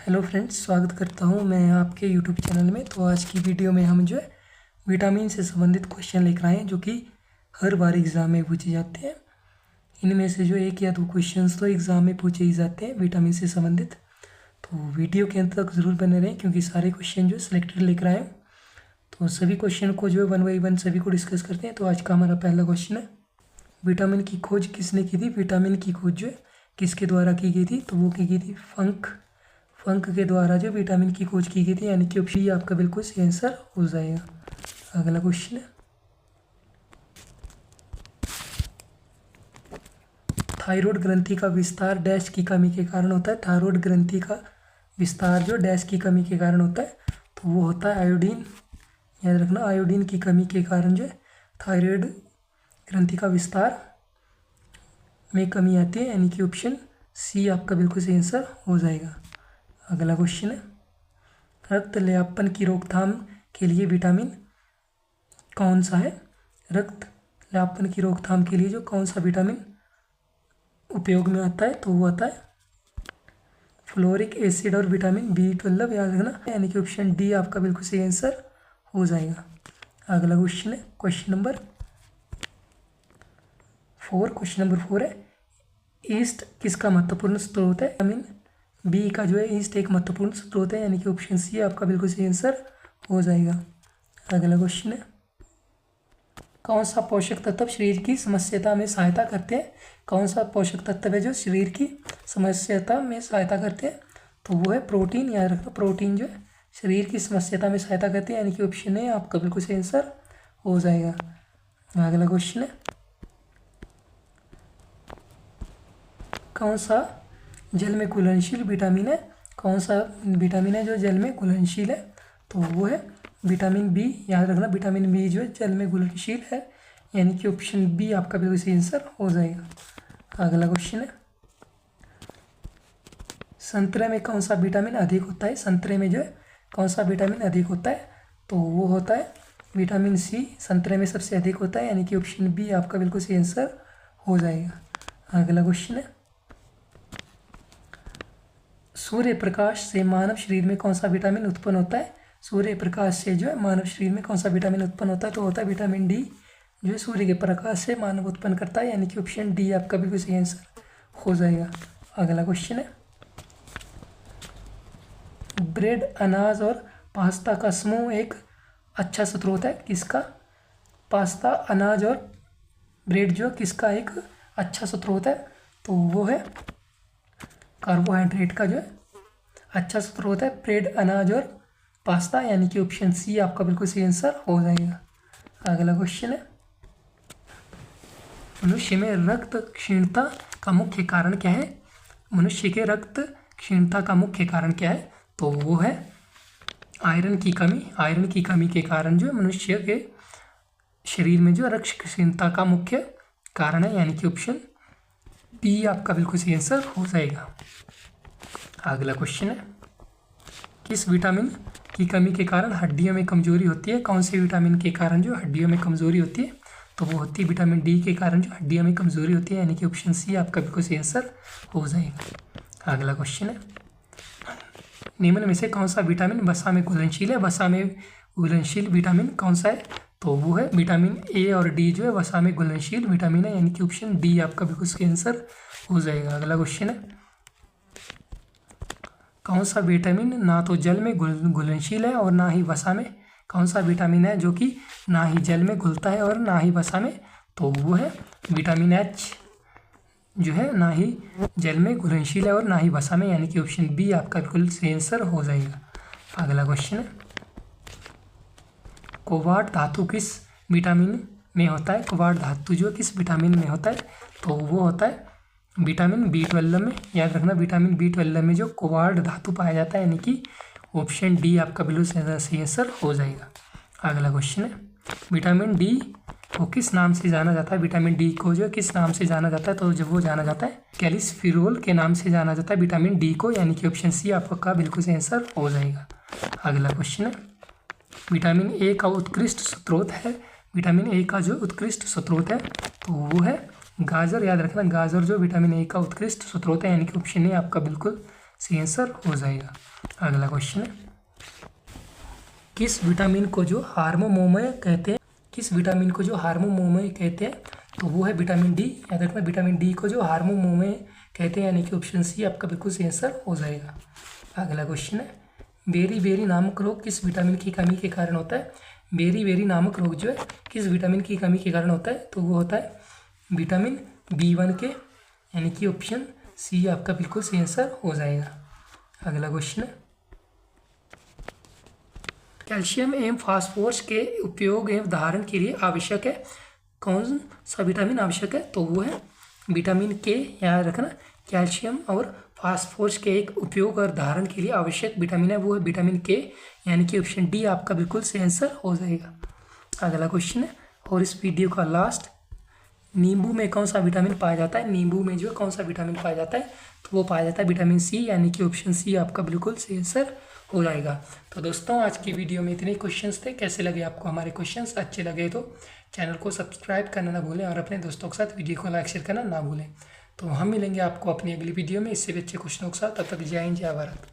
Hello friends, स्वागत करता हूं मैं आपके यूट्यूब चैनल में। तो आज की वीडियो में हम जो है विटामिन से संबंधित क्वेश्चन लेकर आए हैं जो कि हर बार एग्ज़ाम में पूछे जाते हैं। इनमें से जो एक या दो क्वेश्चंस तो एग्ज़ाम में पूछे ही जाते हैं विटामिन से संबंधित। तो वीडियो के अंत तक ज़रूर बने रहें क्योंकि सारे क्वेश्चन जो सिलेक्टेड लेकर आए हैं। तो सभी क्वेश्चन को जो है वन बाई वन सभी को डिस्कस करते हैं। तो आज का हमारा पहला क्वेश्चन है, विटामिन की खोज किसने की थी? विटामिन की खोज जो है किसके द्वारा की गई थी? तो वो की गई थी फंक के द्वारा जो विटामिन की खोज की गई थी, यानी कि ऑप्शन आपका बिल्कुल सही आंसर हो जाएगा। अगला क्वेश्चन है, थायराइड ग्रंथि का विस्तार डैश की कमी के कारण होता है। थायराइड ग्रंथि का विस्तार जो डैश की कमी के कारण होता है, तो वो होता है आयोडीन। याद रखना, आयोडीन की कमी के कारण जो है थायराइड ग्रंथि का विस्तार में कमी आती है, यानी कि ऑप्शन सी आपका बिल्कुल सही आंसर हो जाएगा। अगला क्वेश्चन है, रक्त लयापन की रोकथाम के लिए विटामिन कौन सा है? रक्त लयापन की रोकथाम के लिए जो कौन सा विटामिन उपयोग में आता है? तो वो आता है फ्लोरिक एसिड और विटामिन B12। याद रखना, यानी कि ऑप्शन डी आपका बिल्कुल सही आंसर हो जाएगा। अगला क्वेश्चन है, क्वेश्चन नंबर 4 है, ईस्ट किसका महत्वपूर्ण स्रोत है? विटामिन बी का जो है ईस्ट एक महत्वपूर्ण स्रोत है, यानी कि ऑप्शन सी आपका बिल्कुल सही आंसर हो जाएगा। अगला क्वेश्चन है, कौन सा पोषक तत्व शरीर की समस्या में सहायता करते हैं? कौन सा पोषक तत्व है जो शरीर की समस्या में सहायता करते हैं? तो वो है प्रोटीन। याद रखना, प्रोटीन जो है शरीर की समस्या में सहायता करते हैं, यानी कि ऑप्शन ए आपका बिल्कुल सही आंसर हो जाएगा। अगला क्वेश्चन है, कौन सा जल में घुलनशील विटामिन है? कौन सा विटामिन है जो जल में घुलनशील है? तो वो है विटामिन बी। याद रखना, विटामिन बी जो है जल में घुलनशील है, यानी कि ऑप्शन बी आपका बिल्कुल सही आंसर हो जाएगा। अगला क्वेश्चन है, संतरे में कौन सा विटामिन अधिक होता है? संतरे में जो है कौन सा विटामिन अधिक होता है? तो वो होता है विटामिन सी, संतरे में सबसे अधिक होता है, यानी कि ऑप्शन बी आपका बिल्कुल सही आंसर हो जाएगा। अगला क्वेश्चन है, सूर्य प्रकाश से मानव शरीर में कौन सा विटामिन उत्पन्न होता है? सूर्य प्रकाश से जो है मानव शरीर में कौन सा विटामिन उत्पन्न होता है? तो होता है विटामिन डी, जो है सूर्य के प्रकाश से मानव उत्पन्न करता है, यानी कि ऑप्शन डी आपका बिल्कुल सही आंसर हो जाएगा। अगला क्वेश्चन है, ब्रेड, अनाज और पास्ता का समूह एक अच्छा स्रोत है किसका? पास्ता, अनाज और ब्रेड जो किसका एक अच्छा स्रोत है? तो वो है कार्बोहाइड्रेट का जो है अच्छा स्रोत है ब्रेड, अनाज और पास्ता, यानी कि ऑप्शन सी आपका बिल्कुल सही आंसर हो जाएगा। अगला क्वेश्चन है, मनुष्य में रक्त क्षीणता का मुख्य कारण क्या है? मनुष्य के रक्त क्षीणता का मुख्य कारण क्या है? तो वो है आयरन की कमी। आयरन की कमी के कारण जो मनुष्य के शरीर में जो रक्त क्षीणता का मुख्य कारण है, यानी कि ऑप्शन बी आपका बिल्कुल सही आंसर हो जाएगा। अगला क्वेश्चन है, किस विटामिन की कमी के कारण हड्डियों में कमजोरी होती है? कौन से विटामिन के कारण जो हड्डियों में कमजोरी होती है? तो वो होती है विटामिन डी के कारण जो हड्डियों में कमजोरी होती है, यानी कि ऑप्शन सी आपका बिल्कुल सही आंसर हो जाएगा। अगला क्वेश्चन है, निम्न में से कौन सा विटामिन वसा में घुलनशील है? वसा में घुलनशील विटामिन कौन सा है? तो वो है विटामिन ए और डी जो है वसा में घुलनशील विटामिन है, यानी कि ऑप्शन डी आपका बिल्कुल सही आंसर हो जाएगा। अगला क्वेश्चन है, कौन सा विटामिन ना तो जल में घुलनशील है और ना ही वसा में? कौन सा विटामिन है जो कि ना ही जल में घुलता है और ना ही वसा में? तो वो है विटामिन एच, जो है ना ही जल में घुलनशील है और ना ही वसा में, यानी कि ऑप्शन बी आपका बिल्कुल सही आंसर हो जाएगा। अगला क्वेश्चन है, कोबाल्ट धातु किस विटामिन में होता है? कोबाल्ट धातु जो किस विटामिन में होता है? तो वो होता है विटामिन B12 में। याद रखना, विटामिन B12 में जो कोबाल्ट धातु पाया जाता है, यानी कि ऑप्शन डी आपका बिल्कुल सही आंसर हो जाएगा। अगला क्वेश्चन है, विटामिन डी को किस नाम से जाना जाता है? विटामिन डी को जो किस नाम से जाना जाता है? तो जब वो जाना जाता है कैल्सिफेरॉल के नाम से जाना जाता है विटामिन डी को, यानी कि ऑप्शन सी आपका बिल्कुल सही आंसर हो जाएगा। अगला क्वेश्चन है, विटामिन ए का उत्कृष्ट स्रोत है? विटामिन ए का जो उत्कृष्ट स्रोत है तो वो है गाजर। याद रखना, गाजर जो विटामिन ए का उत्कृष्ट स्रोत है, यानी कि ऑप्शन ए आपका बिल्कुल सही आंसर हो जाएगा। अगला क्वेश्चन है, किस विटामिन को जो हार्मोमोमय कहते हैं, किस विटामिन को जो हार्मोमोमय कहते हैं, तो वो है विटामिन डी। याद रखना विटामिन डी को जो हार्मोमोमय कहते हैं, यानी कि ऑप्शन सी आपका बिल्कुल सही आंसर हो जाएगा। अगला क्वेश्चन है, बेरी बेरी नामक रोग किस विटामिन की कमी के कारण होता है। बेरी बेरी नामक रोग जो है किस विटामिन की कमी के कारण होता है, तो वो होता है विटामिन B1 के, यानी कि ऑप्शन सी आपका बिल्कुल सही आंसर हो जाएगा। अगला क्वेश्चन है, कैल्शियम एवं फास्फोरस के उपयोग एवं धारण के लिए आवश्यक है, कौन सा विटामिन आवश्यक है, तो वो है विटामिन के। याद रखना कैल्शियम और फास्फोरस के एक उपयोग और धारण के लिए आवश्यक विटामिन है, वो है विटामिन के, यानी कि ऑप्शन डी आपका बिल्कुल सही आंसर हो जाएगा। अगला क्वेश्चन है, और इस वीडियो का लास्ट, नींबू में कौन सा विटामिन पाया जाता है। नींबू में जो है कौन सा विटामिन पाया जाता है, तो वो पाया जाता है विटामिन सी, यानी कि ऑप्शन सी आपका बिल्कुल सही आंसर हो जाएगा। तो दोस्तों आज की वीडियो में इतने क्वेश्चंस थे। कैसे लगे आपको हमारे क्वेश्चंस, अच्छे लगे तो चैनल को सब्सक्राइब करना ना भूलें और अपने दोस्तों के साथ वीडियो को लाइक शेयर करना ना भूलें। तो हम मिलेंगे आपको अपनी अगली वीडियो में इससे भी अच्छे क्वेश्चनों के साथ। तब तक जय हिंद, जय भारत।